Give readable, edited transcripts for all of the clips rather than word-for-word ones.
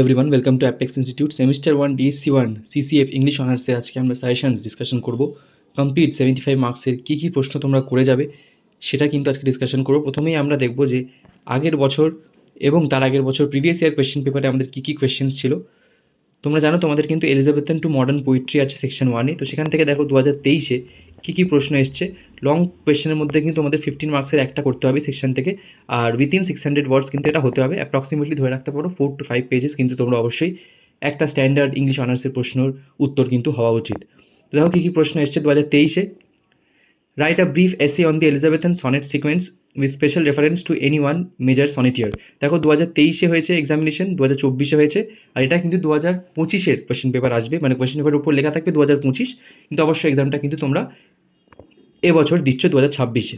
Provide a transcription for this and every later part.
Everyone welcome to apex institute semester 1 DSC 1 CCF English অনার্সে আজকে আমরা সাজেশনস ডিসকাশন করব। কমপ্লিট 75 মার্কসের কী প্রশ্ন তোমরা করে যাবে সেটা কিন্তু আজকে ডিসকাশন করব। প্রথমেই আমরা দেখব যে আগের বছর এবং তার আগের বছর প্রিভিয়াস ইয়ার কোয়েশ্চেন পেপারে আমাদের কী কোয়েশ্চেন্স ছিল। তোমরা জানো তোমাদের কিন্তু এলিজাবেথান টু মডার্ন পোয়েট্রি আছে সেকশন 1-এ, তো সেখান থেকে দেখো 2023-এ কী প্রশ্ন এসছে। লং কোয়েশ্চেনের মধ্যে কিন্তু তোমাদের 15 মার্কসের একটা করতে হবে সেকশন থেকে, আর উইথিন 600 ওয়ার্ডস কিন্তু এটা হতে হবে। অ্যাপ্রক্সিমেটলি ধরে রাখতে পারো 4 to 5 পেজেস কিন্তু তোমরা অবশ্যই একটা স্ট্যান্ডার্ড ইংলিশ অনার্সের প্রশ্নের উত্তর কিন্তু হওয়া উচিত। তো দেখো কী প্রশ্ন এসছে 2023-এ। Write a brief essay on the Elizabethan sonnet sequence with special reference to any one major sonneteer. দেখো 2023-এ হয়েছে এক্সামিনেশন, 2024-এ হয়েছে, আর এটা কিন্তু 2025-এর কোয়েশ্চেন পেপার আসবে, মানে কোয়েশ্চেন পেপারের উপর লেখা থাকবে 2025, কিন্তু অবশ্যই এক্সামটা কিন্তু তোমরা এবছর দিচ্ছ 2026-এ।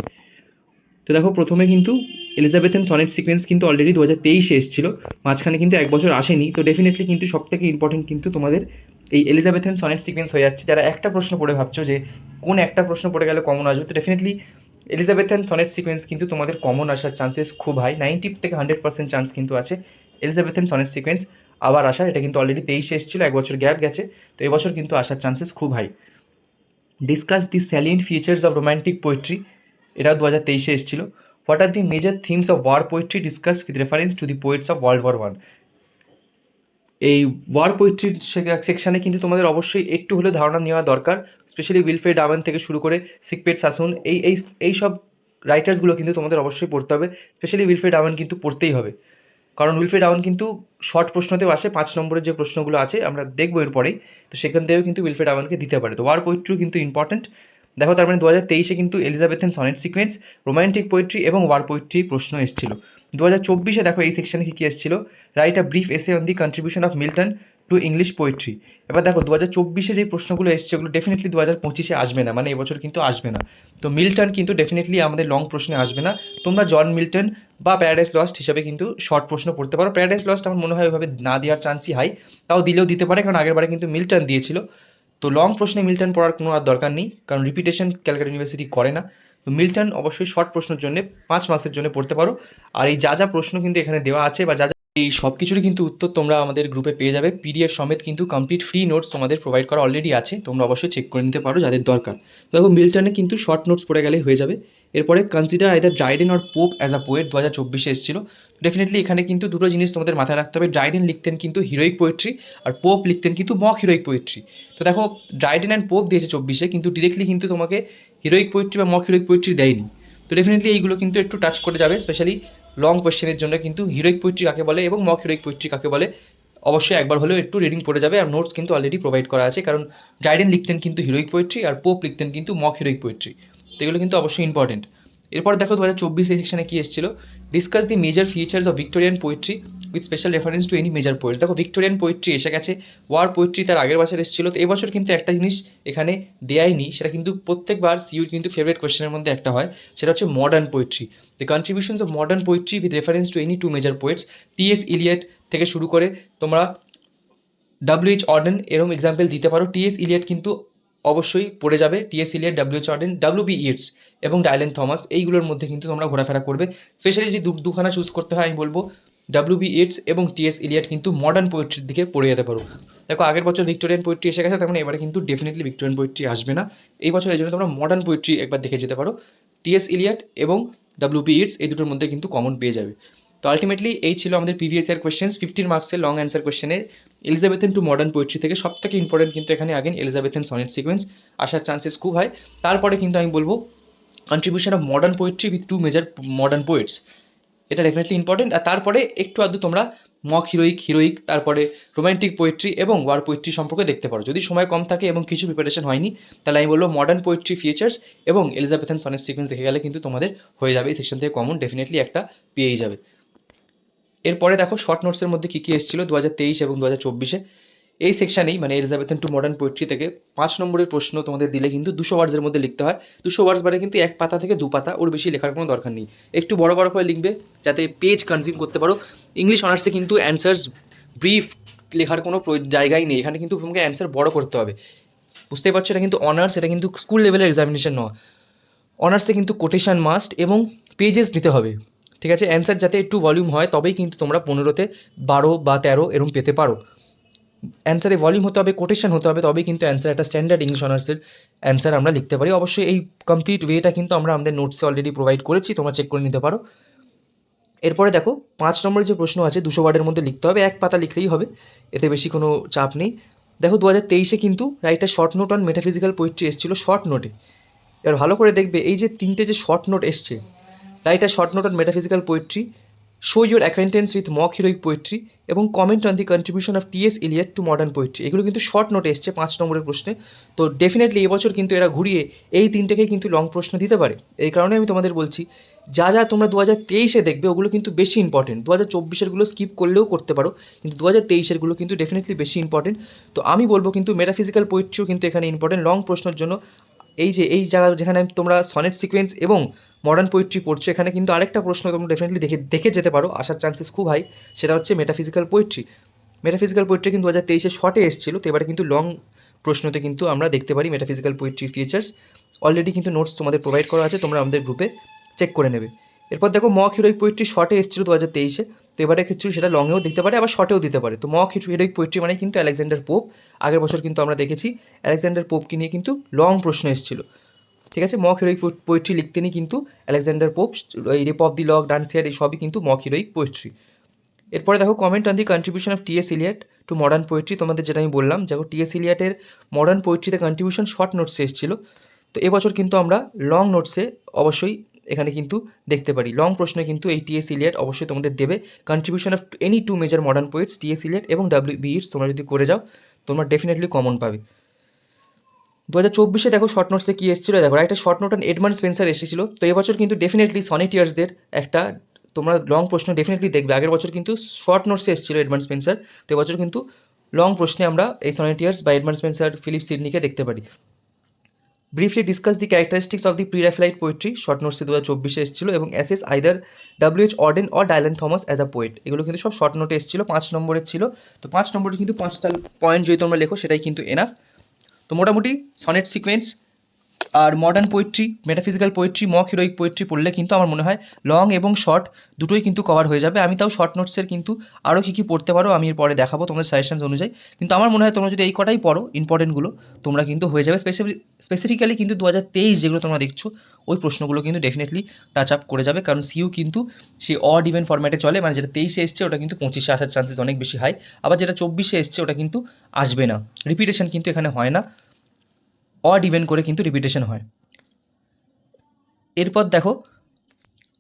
তো দেখো প্রথমে কিন্তু এলিজাবেথান সনেট সিকোয়েন্স কিন্তু অলরেডি 2023-এ এসেছিলো, মাঝখানে কিন্তু এক বছর আসেনি। তো ডেফিনেটলি কিন্তু সবথেকে ইম্পর্টেন্ট কিন্তু তোমাদের এই এলিজাবেথান সনেট সিকোয়েন্স হয়ে যাচ্ছে। যারা একটা প্রশ্ন পড়ে ভাবছো যে কোন একটা প্রশ্ন পড়ে গেলে কমন আসবে, তো ডেফিনেটলি এলিজাবেথান সনেট সিকোয়েন্স কিন্তু তোমাদের কমন আসার চান্সেস খুব হাই, 90 থেকে 100% চান্স কিন্তু আছে এলিজাবেথান সনেট সিকোয়েন্স আবার আসার। এটা কিন্তু অলরেডি 23-এ এসেছিলো, এক বছর গ্যাপ গেছে, তো এবছর কিন্তু আসার চান্সেস খুব high. Discuss the salient features of romantic poetry, এটাও 2023-এ এসেছিলো। What are the major themes of war poetry discuss with reference to the poets of World War 1। এই ওয়ার পোয়েট্রির সেকশানে কিন্তু তোমাদের অবশ্যই একটু হলে ধারণা নেওয়া দরকার, স্পেশালি উইলফ্রেড আওয়েন থেকে শুরু করে সিগফ্রিড শাসন, এই সব রাইটার্সগুলো কিন্তু তোমাদের অবশ্যই পড়তে হবে। স্পেশালি উইলফ্রেড আওয়েন কিন্তু পড়তেই হবে, কারণ উইলফ্রেড আওয়েন কিন্তু শর্ট প্রশ্নতেও আসে, 5 নম্বরের যে প্রশ্নগুলো আছে আমরা দেখবো এরপরেই, তো সেখান থেকেও কিন্তু উইলফ্রেড আওয়েনকে দিতে পারে। তো ওয়ার পোয়েট্রিও কিন্তু ইম্পর্টেন্ট। দেখো তার মানে 2023-এ কিন্তু Elizabethan sonnet sequence, romantic poetry এবং ওয়ার পোয়েট্রি প্রশ্ন এসেছিল। 2024-এ দেখো এই সেকশনে কী এসেছিল, right a brief essay on the contribution of Milton to English poetry. এবার দেখো 2024-এ যে প্রশ্নগুলো এসছে ওগুলো ডেফিনেটলি 2025-এ আসবে না, মানে এবছর কিন্তু আসবে না। তো মিল্টন কিন্তু ডেফিনেটলি আমাদের লং প্রশ্নে আসবে না। তোমরা জন মিল্টন বা প্যারাডাইস লস্ট হিসাবে কিন্তু শর্ট প্রশ্ন পড়তে পারো। প্যারাডাইস লস্ট আমার মনে হয় ওইভাবে না দেওয়ার চান্সই হাই, তাও দিলেও দিতে পারে, কারণ আগেরবারে কিন্তু মিল্টন দিয়েছিল। তো লং প্রশ্নে মিল্টন পড়ার কোনো আর দরকার নেই, কারণ রিপিটেশন ক্যালকাটা ইউনিভার্সিটি করে না। তো মিল্টন অবশ্যই শর্ট প্রশ্নের জন্য 5 মার্কসের জন্য পড়তে পারো। আর এই যা প্রশ্ন কিন্তু এখানে দেওয়া আছে বা এই সব কিছুরই কিন্তু উত্তর তোমরা আমাদের গ্রুপে পেয়ে যাবে, পিডিএফ সমেত কিন্তু কমপ্লিট ফ্রি নোটস তোমাদের প্রোভাইড করা অলরেডি আছে, তোমরা অবশ্যই চেক করে নিতে পারো যাদের দরকার। দেখো মিল্টনে কিন্তু শর্ট নোটস পড়ে গেলেই হয়ে যাবে। এরপরে consider either Dryden or Pope as a poet, 2024-এ এসেছিলো। ডেফিনেটলি এখানে কিন্তু দুটো জিনিস তোমাদের মাথায় রাখতে হবে, ড্রাইডেন লিখতেন কিন্তু হিরোইক পোয়েট্রি, আর পোপ লিখতেন কিন্তু মক হিরোইক পোয়েট্রি। তো দেখো ড্রাইডেন অ্যান্ড পোপ দিয়েছে 24-এ, কিন্তু ডিরেক্টলি কিন্তু তোমাকে হিরোইক পোয়েট্রি বা মক হিরোইক পোয়েট্রি দেয়নি। তো ডেফিনেটলি এইগুলো কিন্তু একটু টাচ করে যাবে, স্পেশালি লং কোয়েশ্চেনের জন্য কিন্তু হিরোইক পোয়েট্রি কাকে বলে এবং মক হিরোইক পোয়েট্রি কাকে বলে অবশ্যই একবার হলেও একটু রিডিং পড়ে যাবে। আর নোটস কিন্তু অলরেডি প্রোভাইড করা আছে, কারণ ড্রাইডেন লিখতেন কিন্তু হিরোইক পোয়েট্রি আর পোপ লিখতেন কিন্তু মক হিরোইক পোয়েট্রি, তো এগুলো কিন্তু অবশ্যই ইম্পর্টেন্ট। এরপর দেখো 2024 সেকশনে কি এসেছিল, discuss the major features of Victorian poetry with special reference to any major poets. দেখো ভিক্টোরিয়ান পোয়েট্রি এসে গেছে, ওয়ার পোয়েট্রি তার আগের বছর এসেছিল, তো এবছর কিন্তু একটা জিনিস এখানে দেয়াইনি, সেটা কিন্তু প্রত্যেকবার সিইউর কিন্তু ফেভারিট কোয়েশ্চেনের মধ্যে একটা হয়, সেটা হচ্ছে modern poetry. The contributions of modern poetry with reference to any 2 major poets, T S. Eliot থেকে শুরু করে তোমরা ডব্লিউ.এইচ. অর্ডেন এরকম এক্সাম্পল দিতে পারো। টি.এস. ইলিয়ট কিন্তু অবশ্যই পড়ে যাবে, টি.এস. ইলিয়ট, ডব্লিউ.এইচ. অর্ডেন, ডব্লিউ.বি. ইয়েটস এবং ডাইলেন থমাস, এইগুলোর মধ্যে কিন্তু তোমরা ঘোরাফেরা করবে। স্পেশালি যদি দুখানা চুজ করতে হয় আমি বলবো ডব্লিউ.বি. ইয়েটস এবং টি.এস. ইলিয়ট কিন্তু মডার্ন পোয়েট্রির দিকে পড়ে যেতে পারো। দেখো আগের বছর ভিক্টোরিয়ান পোয়েট্রি এসে গেছে, তেমন এবারে কিন্তু ডেফিনেটলি ভিক্টোরিয়ান পোয়েট্রি আসবে না এই বছর, এই জন্য তোমরা মডার্ন পোয়েট্রি একবার দেখে যেতে পারো। টি.এস. ইলিয়ট এবং ডব্লিউ.বি. ইয়েটস এই দুটোর মধ্যে কিন্তু কমন পেয়ে যাবে। তো আলটিমেটলি এই ছিল আমাদের প্রিভিয়াস ইয়ার কোয়েশ্চেন্স, 15 মার্কসের লং অ্যান্সার কোয়েশ্চেনে এলিজাবেথান টু মডার্ন পোয়েট্রি থেকে সবথেকে ইম্পর্টেন্ট কিন্তু এখানে আগেন এলিজাবেথান সনেট সিকোয়েন্স আসার চান্সেস খুব হাই। তারপরে কিন্তু আমি বলবো contribution of modern poetry with 2 major modern poets, এটা ডেফিনেটলি ইম্পর্টেন্ট। আর তারপরে একটু আধটু তোমরা মক হিরোইক, তারপরে রোম্যান্টিক পোয়েট্রি এবং ওয়ার পোয়েট্রি সম্পর্কে দেখতে পারো। যদি সময় কম থাকে এবং কিছু প্রিপারেশন হয়নি, তাহলে আমি বলবো মডার্ন পোয়েট্রি ফিচার্স এবং এলিজাবেথান সনেট সিকোয়েন্স দেখে গেলে কিন্তু তোমাদের হয়ে যাবে, এই সেকশন থেকে কমন ডেফিনেটলি একটা পেয়েই যাবে। এরপরে দেখো শর্ট নোটসের মধ্যে কী কী এসেছিল 2023 এবং 2024-এ। এই সেকশানেই মানে এলিজাবেথান টু মডার্ন পোয়েট্রি থেকে 5 নম্বরের প্রশ্ন তোমাদের দিলে কিন্তু 200 ওয়ার্ডসের মধ্যে লিখতে হয়। 200 ওয়ার্ডস মানে কিন্তু 1 পাতা থেকে 2 পাতা, ওর বেশি লেখার কোনো দরকার নেই, একটু বড় বড় করে লিখবে যাতে পেজ কনজিউম করতে পারো। ইংলিশ অনার্সে কিন্তু অ্যান্সার্স ব্রিফ লেখার কোনো জায়গাই নেই, এখানে কিন্তু তোমাকে অ্যান্সার বড় করতে হবে। বুঝতেই পারছো, এটা কিন্তু অনার্স, এটা কিন্তু স্কুল লেভেলের এক্সামিনেশন নয়। অনার্সে কিন্তু কোটেশন মাস্ট এবং পেজেস দিতে হবে, ঠিক আছে, অ্যান্সার যাতে একটু ভলিউম হয় তবেই কিন্তু তোমরা 15তে 12 বা 13 এরকম পেতে পারো। অ্যান্সারে ভলিউম হতে হবে, কোটেশন হতে হবে, তবেই কিন্তু অ্যান্সার একটা স্ট্যান্ডার্ড ইংলিশ অনার্সের অ্যান্সার আমরা লিখতে পারি। অবশ্যই এই কমপ্লিট ওয়েটা কিন্তু আমরা আমাদের নোটসে অলরেডি প্রোভাইড করেছি, তোমরা চেক করে নিতে পারো। এরপরে দেখো 5 নম্বরের যে প্রশ্ন আছে 200 ওয়ার্ডের মধ্যে লিখতে হবে, এক পাতা লিখলেই হবে, এতে বেশি কোনো চাপ নেই। দেখো 2023-এ কিন্তু write a short note on metaphysical poetry এসেছিলো শর্ট নোটে। এবার ভালো করে দেখবে এই যে 3টে যে শর্ট নোট এসছে, write a short note on metaphysical poetry, show your acquaintance with mock heroic poetry এবং comment on the contribution of T S Eliot to modern poetry, এগুলো কিন্তু শর্ট নোটে এসছে 5 নম্বরের প্রশ্নে। তো ডেফিনেটলি এবছর কিন্তু এরা ঘুরিয়ে এই 3টেকেই কিন্তু লং প্রশ্ন দিতে পারে। এই কারণে আমি তোমাদের বলছি যা যা তোমরা 2023-এ দেখবে ওগুলো কিন্তু বেশি ইম্পর্টেন্ট, 2024-এরগুলো স্কিপ করলেও করতে পারো, কিন্তু 2023-এরগুলো কিন্তু ডেফিনেটলি বেশি ইম্পর্টেন্ট। তো আমি বলবো কিন্তু মেটাফিজিক্যাল পোয়েট্রিও কিন্তু এখানে ইম্পর্টেন্ট লং প্রশ্নের জন্য। এই জায়গা যেখানে তোমরা সনেট সিকোয়েন্স এবং মডার্ন পোয়েট্রি পড়ছো, এখানে কিন্তু আরেকটা প্রশ্ন তোমরা ডেফিনেটলি দেখে যেতে পারো, আসার চান্সেস খুব হাই, সেটা হচ্ছে মেটাফিজিক্যাল পোয়েট্রি। মেটাফিজিক্যাল পোয়েট্রি কিন্তু 2023-এ শর্টে এসেছিলো, তো এবারে কিন্তু লং প্রশ্নতে কিন্তু আমরা দেখতে পারি মেটাফিজিক্যাল পোয়েট্রি ফিচার্স। অলরেডি কিন্তু নোটস তোমাদের প্রোভাইড করা আছে, তোমরা আমাদের গ্রুপে চেক করে নেবে। এরপর দেখো মক হিরোইক পোয়েট্রি শর্টে এসেছিলো 2023-এ, তো এবারে কিছু সেটা লংয়েও দিতে পারে আবার শর্টেও দিতে পারে। তো মক হিরোইক পোয়েট্রি মানে কিন্তু আলেকজান্ডার পোপ, আগের বছর কিন্তু আমরা দেখেছি আলেকজান্ডার পোপকে নিয়ে কিন্তু লং প্রশ্ন এসেছিলো। ঠিক আছে, মক হিরোইক পোয়েট্রি লিখতে নিই কিন্তু আলেকজান্ডার পোপ, এই rape of the lock, Dunciad, এই সবই কিন্তু মক হিরোইক পোয়েট্রি। এরপরে দেখো comment on the contribution of T S Eliot to modern poetry, তোমাদের যেটা আমি বললাম, দেখো টি এস ইলিয়টের মডার্ন পোয়েট্রিতে কন্ট্রিবিউশন শর্ট নোটসে এসেছিলো, তো এবছর কিন্তু আমরা লং নোটসে অবশ্যই এখানে কিন্তু দেখতে পারি। লং প্রশ্নে কিন্তু এই টি এস ইলিয়ট অবশ্যই তোমাদের দেবে contribution of any 2 major modern poets, T S Eliot এবং ডাব্লিউ বি ইটস, তোমরা যদি করে যাও তোমরা ডেফিনেটলি কমন পাবে। 2024-এ দেখো শর্ট নোটসে কী এসেছিলো, দেখো একটা short note on Edmund Spencer এসেছিলো। তো এবছর কিন্তু ডেফিনেটলি সনেটিয়ার্সদের একটা তোমরা লং প্রশ্ন ডেফিনেটলি দেখবে। আগের বছর কিন্তু শর্ট নোটসে এসেছিলো এডমান্ড স্পেন্সার, তো এবছর কিন্তু লং প্রশ্নে আমরা এই সনেটিয়ার্স বা এডমান্ড স্পেন্সার, ফিলিপ সিডনিকে দেখতে পারি। Briefly discuss the characteristics of the pre Raphaelite poetry, short নোটসে 2024-এ এসেছিলো, এবং assess either W H. Auden or Dylan Thomas as a poet, এগুলো কিন্তু সব শর্ট নোটে এসেছিলো, 5 নম্বরের ছিল। তো 5 নম্বরে কিন্তু 5টা পয়েন্ট যদি তোমরা লেখো সেটাই কিন্তু এনাফ। তো মোটামুটি সনেট সিকোয়েন্স আর modern poetry, metaphysical poetry, mock heroic poetry পড়লে কিন্তু আমার মনে হয় লং এবং শর্ট দুটোই কিন্তু কভার হয়ে যাবে। আমি তাও শর্ট নোটসের কিন্তু আরও কী কী পড়তে পারো আমি এরপরে দেখাবো তোমাদের সাজেশনস অনুযায়ী, কিন্তু আমার মনে হয় তোমরা যদি এই কটাই পড়ো ইম্পর্টেন্টগুলো, তোমরা কিন্তু হয়ে যাবে। স্পেসিফিক্যালি কিন্তু 2023 যেগুলো তোমরা দেখছো ওই প্রশ্নগুলো কিন্তু ডেফিনেটলি টাচ আপ করে যাবে, কারণ সিইউ কিন্তু সেই অড ইভেন ফরম্যাটে চলে, মানে যেটা 23-এ এসছে ওটা কিন্তু 25-এ আসার চান্সেস অনেক বেশি হাই, আবার যেটা 24-এ এসছে ওটা কিন্তু আসবে না, রিপিটেশন কিন্তু এখানে হয় না, অড ইভেন করে কিন্তু রিপিটেশন হয়। এরপর দেখো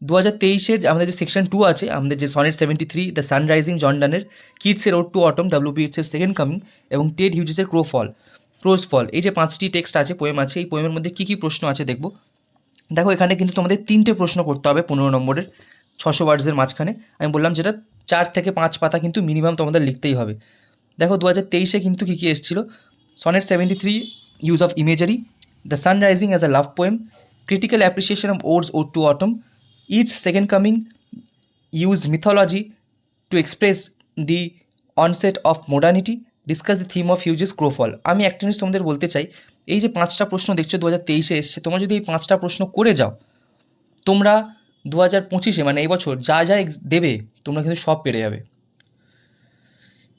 2023-এর আমাদের যে সেকশন 2 আছে, আমাদের যে সনেট 73, দ্য সানরাইজিং, জন ডানের, কিডসের রোড টু অটম, ডাব্লিউ.বি. ইটসের সেকেন্ড কামিং এবং টেড হিউজেসের ক্রোজ ফল, এই যে 5টি টেক্সট আছে, পোয়েম আছে, এই পোয়েমের মধ্যে কী কী প্রশ্ন আছে দেখব। দেখো এখানে কিন্তু তোমাদের 3টে প্রশ্ন করতে হবে 15 নম্বরের, 600 ওয়ার্ডসের মাঝখানে, আমি বললাম যেটা 4 থেকে 5 পাতা কিন্তু মিনিমাম তোমাদের লিখতেই হবে। দেখো 2023-এ কিন্তু কী কী এসেছিলো, sonnet 73, use of imagery, the sunrising as a love poem, critical appreciation of Ode's Ode to Autumn, Yeats' Second Coming, use mythology to express the onset of modernity, discuss the theme of Hughes' Crowfall। আমি একটা জিনিস তোমাদের বলতে চাই, এই যে 5টা প্রশ্ন দেখছো 2023-এ এসছে, তোমরা যদি এই 5টা প্রশ্ন করে যাও, তোমরা 2025-এ মানে এই বছর যা যা দেবে তোমরা কিন্তু সব পেরে যাবে।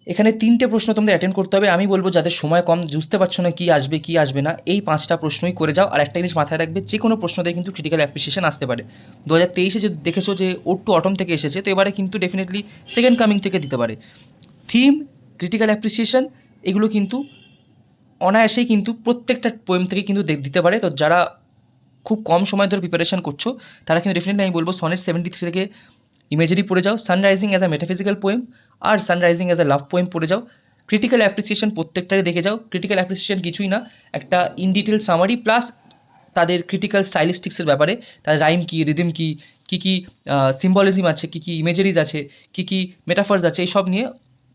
এখানে 3টে প্রশ্ন তোমাদের অ্যাটেন্ড করতে হবে। আমি বলবো যাদের সময় কম, বুঝতে পারছো না কী আসবে কী আসবে না, এই 5টা প্রশ্নই করে যাও। আর একটা জিনিস মাথায় রাখবে, যে কোনো প্রশ্ন দিয়ে কিন্তু ক্রিটিক্যাল অ্যাপ্রিসিয়েশন আসতে পারে। 2023-এ যে দেখেছো যে ওড টু অটম থেকে এসেছে, তো এবারে কিন্তু ডেফিনেটলি সেকেন্ড কামিং থেকে দিতে পারে। থিম, ক্রিটিক্যাল অ্যাপ্রিসিয়েশন, এগুলো কিন্তু অনায়াসেই কিন্তু প্রত্যেকটা পোয়েম থেকে কিন্তু দিতে পারে। তো যারা খুব কম সময় ধরে প্রিপারেশন করছো তারা কিন্তু ডেফিনেটলি আমি বলবো সনেট 73 থেকে ইমেজারি পড়ে যাও, sun rising as a metaphysical poem আর sun rising as a love poem পড়ে যাও। ক্রিটিক্যাল অ্যাপ্রিসিয়েশন প্রত্যেকটাই দেখে যাও। ক্রিটিক্যাল অ্যাপ্রিসিয়েশন কিছুই না, একটা ইন ডিটেল সামারি প্লাস তাদের ক্রিটিক্যাল স্টাইলিস্টিক্সের ব্যাপারে, তাদের রাইম কী, রিদিম কী, কী কী সিম্বলিজম আছে, কী কী ইমেজারিজ আছে, কী কী মেটাফার্স আছে, এই সব নিয়ে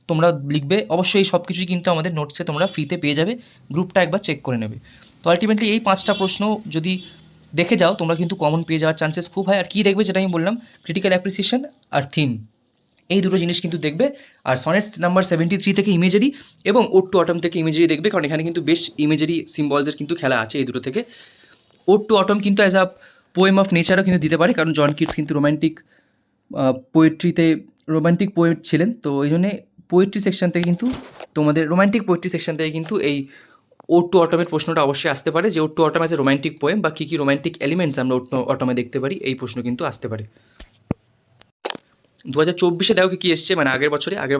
তোমরা লিখবে। অবশ্যই এই সব কিছুই কিন্তু আমাদের নোটসে তোমরা ফ্রিতে পেয়ে যাবে, গ্রুপটা একবার চেক করে নেবে। তো আলটিমেটলি এই 5টা প্রশ্ন যদি দেখে যাও তোমরা কিন্তু কমন পেয়ে যাওয়ার চান্সেস খুব হয়। আর কী দেখবে, যেটা আমি বললাম, ক্রিটিক্যাল অ্যাপ্রিসিয়েশন আর থিম, এই দুটো জিনিস কিন্তু দেখবে। আর সনেট নাম্বার 73 থেকে ইমেজারি এবং ওড টু অটম থেকে ইমেজারি দেখবে, কারণ এখানে কিন্তু বেশ ইমেজারি সিম্বলসের কিন্তু খেলা আছে এই দুটো থেকে। ওড টু অটম কিন্তু অ্যাজ আ পোয়েম অফ নেচারও কিন্তু দিতে পারে, কারণ জন কিটস কিন্তু রোম্যান্টিক পোয়েট্রিতে রোমান্টিক পোয়েট ছিলেন, তো এই জন্যে পোয়েট্রি সেকশন থেকে কিন্তু তোমাদের রোমান্টিক পোয়েট্রি সেকশন থেকে কিন্তু এই ওড টু অটমের প্রশ্নটা অবশ্যই আসতে পারে, যে ode to autumn as a romantic poem বা কী কী রোমান্টিক এলিমেন্টস আমরা ওড টু অটমে দেখতে পারি, এই প্রশ্ন কিন্তু আসতে পারে। 2024 দেখো কি এসছে, মানে আগের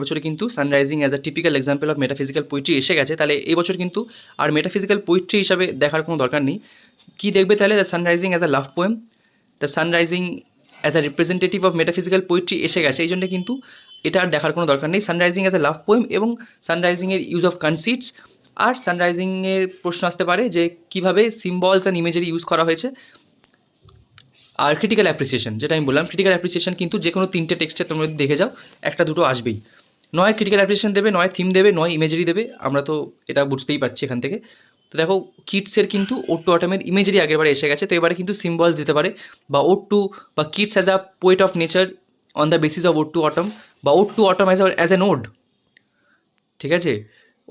বছরে কিন্তু sunrising as a typical example of metaphysical poetry এসে গেছে, তাহলে এই বছর কিন্তু আর মেটাফিজিক্যাল পোয়েট্রি হিসাবে দেখার কোনো দরকার নেই। কি দেখবে তাহলে, the sunrising as a love poem, the sunrising as a representative of metaphysical poetry এসে গেছে, এই জন্য কিন্তু এটা আর দেখার কোনো দরকার নেই। Sunrising as a love poem এবং সানরাইজিংয়ের ইউজ অফ কনসিটস, আর সানরাইজিংয়ের প্রশ্ন আসতে পারে যে কীভাবে সিম্বলস অ্যান্ড ইমেজারি ইউজ করা হয়েছে, আর ক্রিটিক্যাল অ্যাপ্রিসিয়েশন, যেটা আমি বললাম ক্রিটিক্যাল অ্যাপ্রিসিয়েশন কিন্তু যে কোনো তিনটে টেক্সটে তোমরা যদি দেখে যাও একটা দুটো আসবেই, নয় ক্রিটিক্যাল অ্যাপ্রিসিয়েশন দেবে, নয় থিম দেবে, নয় ইমেজারি দেবে, আমরা তো এটা বুঝতেই পারছি এখান থেকে। তো দেখো কিডসের কিন্তু ওড টু অটমের ইমেজারি আগেরবারে এসে গেছে, তো এবারে কিন্তু সিম্বলস দিতে পারে, বা ওড টু বা Keats as a poet of nature on the basis of ode to autumn, বা ode to autumn as an ode, ঠিক আছে,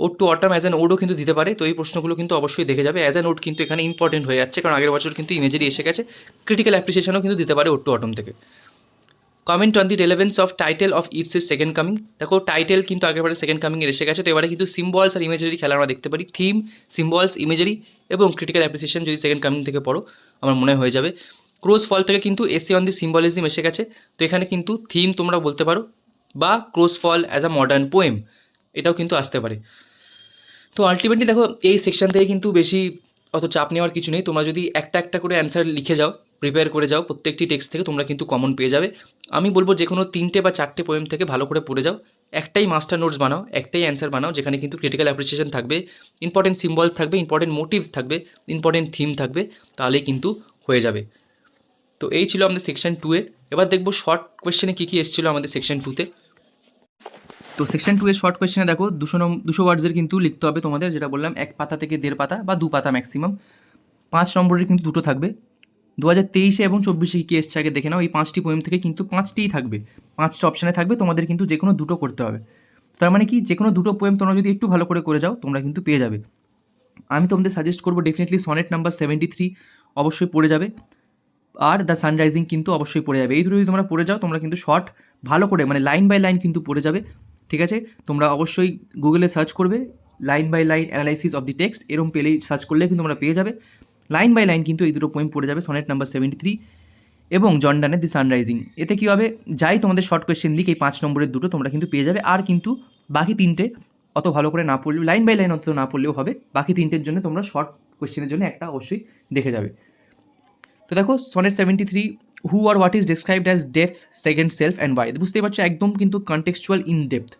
ode to autumn as an ওডও কিন্তু দিতে পারে। তো এই প্রশ্নগুলো কিন্তু অবশ্যই দেখে যাবে, অ্যাজ অ্যান ওড কিন্তু এখানে ইম্পর্টেন্ট হয়ে যাচ্ছে, কারণ আগের বছর কিন্তু ইমেজারি এসে গেছে, ক্রিটিক্যাল অ্যাপ্রিসিয়েশনও কিন্তু দিতে পারে ওড টু অটম থেকে। Comment on the relevance of title of its এর সেকেন্ড কামিং, দেখো টাইটেল কিন্তু আগেরবারে সেকেন্ড কামিংয়ে এসে গেছে, তো এবারে কিন্তু সিম্বলস আর ইমেজারি খেলা আমরা দেখতে পারি, থিম, সিম্বলস, ইমেজারি এবং ক্রিটিক্যাল অ্যাপ্রিসিয়েশন যদি সেকেন্ড কামিং থেকে পড়ো আমার মনে হয়ে যাবে। ক্রোজ ফল থেকে কিন্তু এসে অন দি সিম্বলিজম এসে গেছে, তো এখানে কিন্তু থিম তোমরা বলতে পারো, বা ক্রোজ ফল অ্যাজ আ মডার্ন পোয়েম এটাও কিন্তু আসতে পারে। তো আলটিমেটলি দেখো এই সেকশন থেকে কিন্তু বেশি অত চাপ নেওয়ার কিছু নেই, তোমরা যদি একটা একটা করে অ্যান্সার লিখে যাও, প্রিপেয়ার করে যাও, প্রত্যেকটি টেক্সট থেকে তোমরা কিন্তু কমন পেয়ে যাবে। আমি বলবো যে কোনো 3টে বা 4টে পোয়েম থেকে ভালো করে পড়ে যাও, একটাই মাস্টার নোটস বানাও, একটাই অ্যান্সার বানাও, যেখানে কিন্তু ক্রিটিক্যাল অ্যাপ্রিসিয়েশন থাকবে, ইম্পর্টেন্ট সিম্বলস থাকবে, ইম্পর্টেন্ট মোটিভস থাকবে, ইম্পর্টেন্ট থিম থাকবে, তাহলেই কিন্তু হয়ে যাবে। তো এই ছিল আমাদের সেকশন 2 এর। এবার দেখবো শর্ট কোয়েশ্চেনে কী কী এসেছিলো আমাদের সেকশন 2তে। তো সেকশন 2 এর শর্ট কোয়েশ্চেনে দেখো 200 ওয়ার্ডসের কিন্তু লিখতে হবে তোমাদের, যেটা বললাম 1 পাতা থেকে 1.5 পাতা বা 2 পাতা ম্যাক্সিমাম। 5 নম্বরের কিন্তু দুটো থাকবে। 2023-এ এবং 24-এ কী এসছে আগে দেখে নাও, এই 5টি পোয়েম থেকে কিন্তু 5টিই থাকবে, 5টা অপশানে থাকবে, তোমাদের কিন্তু যে কোনো দুটো করতে হবে। তার মানে কি, যে কোনো দুটো পোয়েম তোমরা যদি একটু ভালো করে যাও তোমরা কিন্তু পেয়ে যাবে। আমি তোমাদের সাজেস্ট করবো ডেফিনেটলি সনেট নাম্বার 73 অবশ্যই পড়ে যাবে, আর দ্য সানরাইজিং কিন্তু অবশ্যই পড়ে যাবে। এই দুটো যদি তোমরা পড়ে যাও তোমরা কিন্তু শর্ট ভালো করে মানে লাইন বাই লাইন কিন্তু পড়ে যাবে, ঠিক আছে। তোমরা অবশ্যই গুগলে সার্চ করবে line by line analysis of the text, এরকম পেলেই সার্চ করলে কিন্তু তোমরা পেয়ে যাবে। লাইন বাই লাইন কিন্তু এই দুটো পোয়েম পড়ে যাবে, সনেট নাম্বার 73 এবং জন ডানের দি সানরাইজিং। এতে কী হবে, যাই তোমাদের শর্ট কোয়েশ্চেন লিখ এই 5 নম্বরের দুটো তোমরা কিন্তু পেয়ে যাবে, আর কিন্তু বাকি 3টে অত ভালো করে না পড়লেও, লাইন বাই লাইন অত না পড়লেও হবে, বাকি 3টের জন্য তোমরা শর্ট কোয়েশ্চেনের জন্য একটা অবশ্যই দেখে যাবে। তো দেখো sonnet 73, who or what is described as death's second self and why, বুঝতেই পারছো একদম কিন্তু contextual in depth.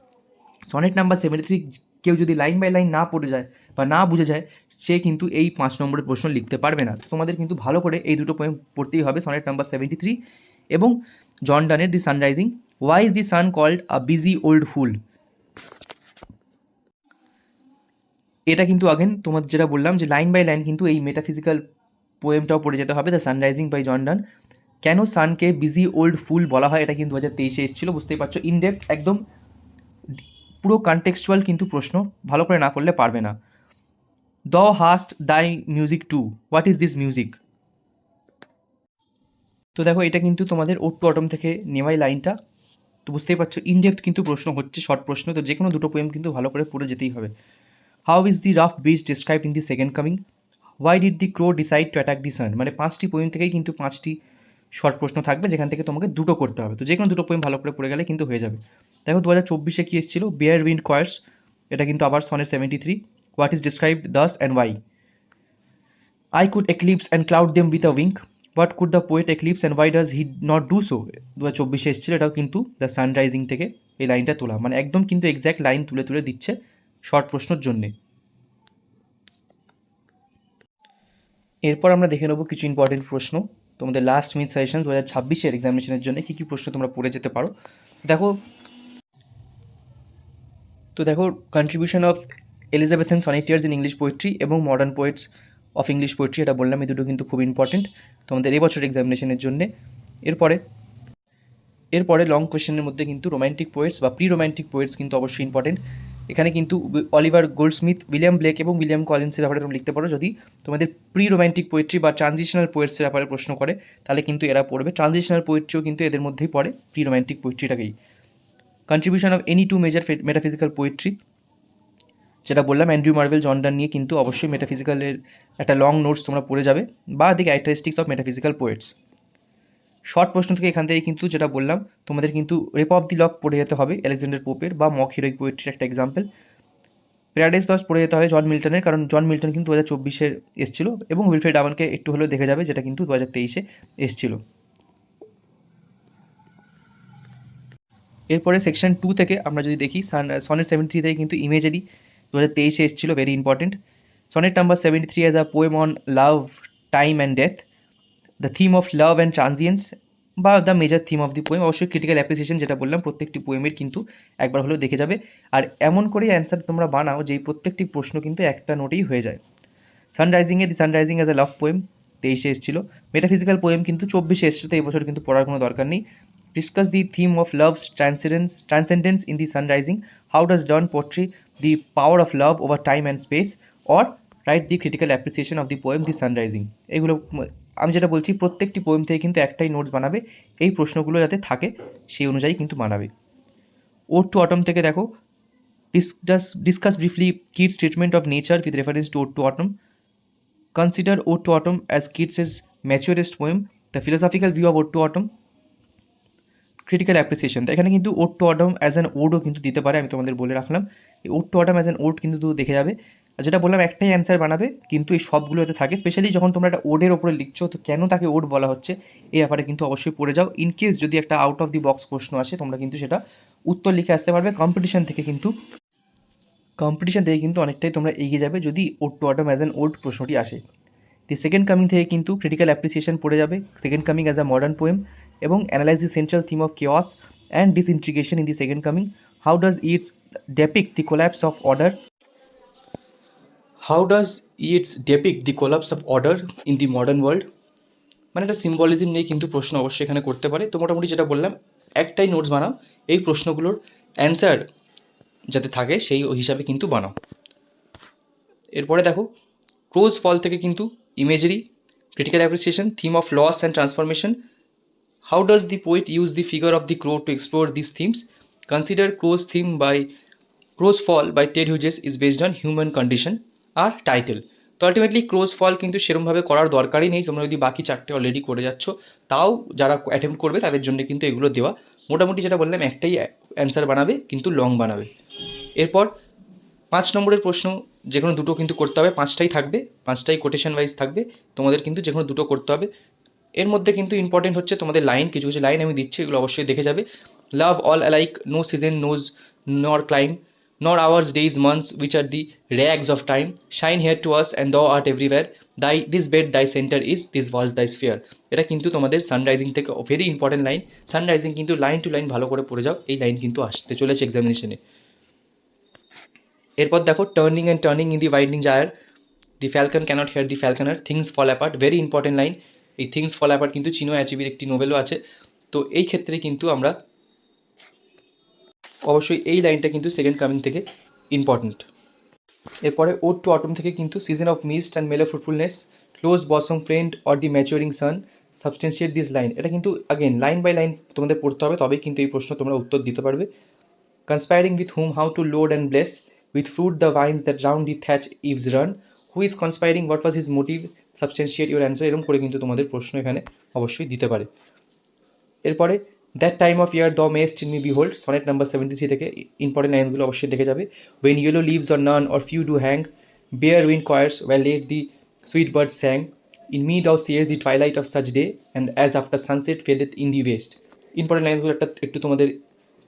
Sonnet number 73 কেউ যদি লাইন বাই লাইন না পড়ে যায় বা না বুঝে যায়, সে কিন্তু এই 5 নম্বরের প্রশ্ন লিখতে পারবে না। তো তোমাদের কিন্তু ভালো করে এই দুটো পোয়েম পড়তেই হবে, সনেট নাম্বার 73 এবং জন ডানের the sun rising. Why is the sun called a busy old fool, এটা কিন্তু আগেন তোমাদের যেটা বললাম যে লাইন বাই লাইন কিন্তু এই মেটাফিজিক্যাল পোয়েমটাও পড়ে যেতে হবে, দ্য সানরাইজিং বাই জন ডান। কেন সানকে বিজি ওল্ড ফুল বলা হয়, এটা কিন্তু 2023-এ এসেছিলো, বুঝতেই পারছো ইনডেপথ একদম পুরো কন্টেক্সচুয়াল কিন্তু প্রশ্ন, ভালো করে না করলে পারবে না। Thou hast thy music too, what is this music? তো দেখো এটা কিন্তু তোমাদের ওড টু অটম থেকে নেওয়াই লাইনটা, তো বুঝতেই পারছো ইনডেপথ কিন্তু প্রশ্ন হচ্ছে, শর্ট প্রশ্ন, তো যে কোনো দুটো পোয়েম কিন্তু ভালো করে পড়ে যেতেই হবে। How is the rough beast described in the second coming, why did the crow decide to attack the sun, মানে 5টি পোয়েম থেকেই কিন্তু 5টি শর্ট প্রশ্ন থাকবে, যেখান থেকে তোমাকে দুটো করতে হবে, তো যে কোনো দুটো পোয়েম ভালো করে পড়ে গেলে কিন্তু হয়ে যাবে। দেখো 2024-এ কী এসেছিলো, বেয়ার উইন্ড কোয়ার্স, এটা কিন্তু আবার sonnet 73, what is described thus and why. I could eclipse and cloud them with a wink. What could the poet eclipse and why does he not do so? 2024-এ এসেছিল, এটাও কিন্তু the sunrising থেকে এই লাইনটা তোলা, মানে একদম কিন্তু এক্স্যাক্ট লাইন তুলে তুলে দিচ্ছে শর্ট প্রশ্নের জন্যে। এরপর আমরা দেখে নেবো কিছু ইম্পর্টেন্ট প্রশ্ন তোমাদের লাস্ট মিনিট সাজেশন 2026-এর এক্সামিনেশনের জন্য কী কী প্রশ্ন তোমরা পড়ে যেতে পারো। দেখো contribution of Elizabethan sonneteers in English poetry এবং modern poets of English poetry, এটা বললাম, এই দুটো কিন্তু খুব ইম্পর্টেন্ট তোমাদের এবছর এক্সামিনেশনের জন্যে। এরপরে লং কোয়েশ্চেনের মধ্যে কিন্তু রোম্যান্টিক পোয়েটস বা প্রি রোম্যান্টিক পোয়েটস কিন্তু অবশ্যই ইম্পর্টেন্ট, এখানে কিন্তু অলিভার গোল্ডস্মিথ, উইলিয়াম ব্লেক এবং উইলিয়াম কলিন্সের ব্যাপারে তোমরা লিখতে পারো। যদি তোমাদের প্রি রোম্যান্টিক পোয়েট্রি বা ট্রানজিশনাল পোয়েটসের ব্যাপারে প্রশ্ন করে তাহলে কিন্তু এরা পড়বে। ট্রানজিশনাল পোয়েট্রিও কিন্তু এদের মধ্যেই পড়ে, প্রি রোম্যান্টিক পোয়েট্রিটাকেই। Contribution of any two major metaphysical poetry, যেটা বললাম অ্যান্ড্রু মার্ভেল, জন ডান নিয়ে কিন্তু অবশ্যই মেটাফিজিক্যালের একটা লং নোটস তোমরা পড়ে যাবে, বা the characteristics of metaphysical poets. Short প্রশ্ন থেকে এখান থেকে কিন্তু যেটা বললাম তোমাদের কিন্তু রেপ অফ দি লক পড়ে যেতে হবে আলেকজান্ডার পোপের, বা মক হিরোইক পোয়েট্রির একটা এক্সাম্পল। প্যারাডাইস লস্ট পড়ে যেতে হবে জন মিল্টনের, কারণ জন মিল্টন কিন্তু 2024 এসেছিল, এবং উইলফ্রেড ডাভানকে একটু হলেও দেখে যাবে, যেটা কিন্তু 2023 এসেছিল। এরপরে সেকশন 2 থেকে আমরা যদি দেখি সনেট 73 থেকে কিন্তু ইমেজারি 2023 এসেছিল, very important. Sonnet number 73 as a poem on love, time and death, the theme of love and transience, বা the major theme of the poem. অবশ্যই ক্রিটিক্যাল অ্যাপ্রিসিয়েশন, যেটা বললাম প্রত্যেকটি পোয়েমের কিন্তু একবার হলেও দেখে যাবে। আর এমন করেই অ্যান্সার তোমরা বানাও যে প্রত্যেকটি প্রশ্ন কিন্তু একটা নোটেই হয়ে যায়। সানরাইজিংয়ে the sun rising as a love poem 23 এসেছিল। মেটাফিজিক্যাল পোয়েম কিন্তু 24 এসেছিল, তো এই বছর কিন্তু পড়ার কোনো দরকার নেই। Discuss the theme of love's transcendence in the sun rising, how does Donne portray the power of love over time and space, or write the critical appreciation of the poem the sun rising. এগুলো আমি যেটা বলছি প্রত্যেকটি poem থেকে কিন্তু একটাই notes বানাবে, এই প্রশ্নগুলো যাতে থাকে সেই অনুযায়ী কিন্তু বানাবে। ওড টু অটম থেকে দেখো, discuss briefly Keats treatment of nature with reference to ode to autumn. Consider Ode to Autumn as Keats's maturest poem, the philosophical view of Ode to Autumn, critical appreciation। এখানে কিন্তু Ode to Autumn as an ode ও কিন্তু দিতে পারে, আমি তোমাদের বলে রাখলাম। এই Ode to Autumn as an ode কিন্তু দেখে যাবে। আর যেটা বললাম একটাই অ্যান্সার বানাবে, কিন্তু এই সবগুলো এতে থাকে। স্পেশালি যখন তোমরা একটা ওডের ওপরে লিখছো, তো কেন তাকে ওড বলা হচ্ছে এই ব্যাপারে কিন্তু অবশ্যই পড়ে যাও। ইন কেস যদি একটা আউট অফ দি বক্স প্রশ্ন আসে, তোমরা কিন্তু সেটা উত্তর লিখে আসতে পারবে। কম্পিটিশন থেকে কিন্তু অনেকটাই তোমরা এগিয়ে যাবে যদি ode to autumn as an old প্রশ্নটি আসে। দি সেকেন্ড কামিং থেকে কিন্তু ক্রিটিক্যাল অ্যাপ্রিসিয়েশন পড়ে যাবে, second coming as a modern poem, এবং analyse the central theme of chaos and disintegration in the second coming, how does Yeats depict the collapse of order, how does Yeats depict the collapse of order in the modern world. মানে একটা symbolism নিয়ে কিন্তু প্রশ্ন অবশ্যই এখানে করতে পারে। তো মোটামুটি যেটা বললাম একটাই নোটস বানাও, এই প্রশ্নগুলোর অ্যান্সার যাতে থাকে সেই হিসাবে কিন্তু বানাও। এরপরে দেখো ক্রোজ ফল থেকে কিন্তু imagery, critical appreciation, theme of loss and transformation, how does the poet use the figure of the crow to explore these themes, consider crow's fall by Ted Hughes is based on human condition, আর title. তো ultimately crow's fall কিন্তু সেরমভাবে করার দরকারই নেই, তোমরা যদি বাকি চারটে অলরেডি করে যাচ্ছ, তাও যারা অ্যাটেম্প্ট করবে তাদের জন্য কিন্তু এগুলো দেওয়া। মোটামুটি যেটা বললাম একটাই অ্যান্সার বানাবে, কিন্তু লং বানাবে। এরপর 5 নম্বরের প্রশ্ন যে কোনো দুটো কিন্তু করতে হবে, 5টাই থাকবে, 5টাই কোটেশন ওয়াইজ থাকবে, তোমাদের কিন্তু যে কোনো দুটো করতে হবে। এর মধ্যে কিন্তু ইম্পর্টেন্ট হচ্ছে তোমাদের লাইন, কিছু কিছু লাইন আমি দিচ্ছি, এগুলো অবশ্যই দেখে যাবে। Love all alike, no season knows nor clime, nor hours days months which are the rags of time, shine here to us and thou art everywhere, this bed thy centre is, this walls thy sphere. এটা কিন্তু তোমাদের sun rising থেকে very important line. Sun rising কিন্তু line to line ভালো করে পড়ে যাও, এই লাইন কিন্তু আসতে চলেছে এক্সামিনেশনে। এরপর দেখো turning and turning in the ওয়াইন্ডিং gyre, the falcon cannot hear the falconer, things fall apart, very important line. এই থিংস ফল অ্যাপার্ট কিন্তু চিনো অ্যাচিভির একটি নোভেলও আছে। তো এই ক্ষেত্রে কিন্তু আমরা অবশ্যই এই লাইনটা কিন্তু সেকেন্ড কামিং থেকে ইম্পর্টেন্ট। এরপরে ওড টু অটম থেকে কিন্তু season of mist and mellow fruitfulness, close bosom friend or the maturing sun, substantiate this line. এটা কিন্তু আগেন লাইন বাই লাইন তোমাদের পড়তে হবে, তবেই কিন্তু এই প্রশ্ন তোমরা উত্তর দিতে পারবে। Conspiring with him, how to load and bless, with fruit the vines that round the thatch eaves run, who is conspiring, what was his motive, substantiate your answer, এরকম করে কিন্তু তোমাদের প্রশ্ন এখানে অবশ্যই দিতে পারে। এরপরে that time of year the messed in me behold, sonnet number 73 থেকে ইম্পর্টেন্ট লাইনগুলো অবশ্যই দেখে যাবে। When yellow leaves or naan or few do hang, bear win quartz well late the sweet bird স্যাং, in me দাও সিয়ার্স দি ট্রাইলাইট of such day and as after sunset ফেডেথ in the West. Important লাইনগুলো একটু তোমাদের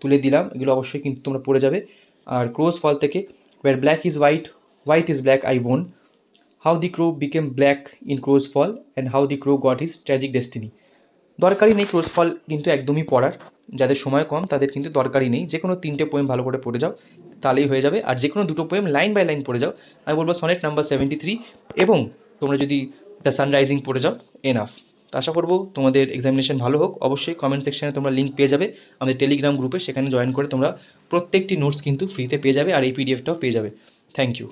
তুলে দিলাম, এগুলো অবশ্যই কিন্তু তোমরা পড়ে যাবে। আর ক্রোজ ফল থেকে where black is white, white is black, I won, how the crow became black in crow's fall, and how the crow got his tragic destiny। দরকারই নেই ক্রোজ ফল কিন্তু একদমই পড়ার, যাদের সময় কম তাদের কিন্তু দরকারই নেই, যে কোনো 3টে পোয়েম ভালো করে পড়ে যাও তাহলেই হয়ে যাবে। আর যে কোনো 2টো পোয়েম লাইন বাই লাইন পড়ে যাও, আমি বলবো সনেট নাম্বার 73 এবং তোমরা যদি দ্য সানরাইজিং পড়ে যাও, এনাফ। তো আশা করবো তোমাদের এক্সামিনেশন ভালো হোক। অবশ্যই কমেন্ট সেকশানে তোমরা লিঙ্ক পেয়ে যাবে আমাদের টেলিগ্রাম গ্রুপে, সেখানে জয়েন করে তোমরা প্রত্যেকটি নোটস কিন্তু ফ্রিতে পেয়ে যাবে আর এই পিডিএফটাও পেয়ে যাবে। Thank you.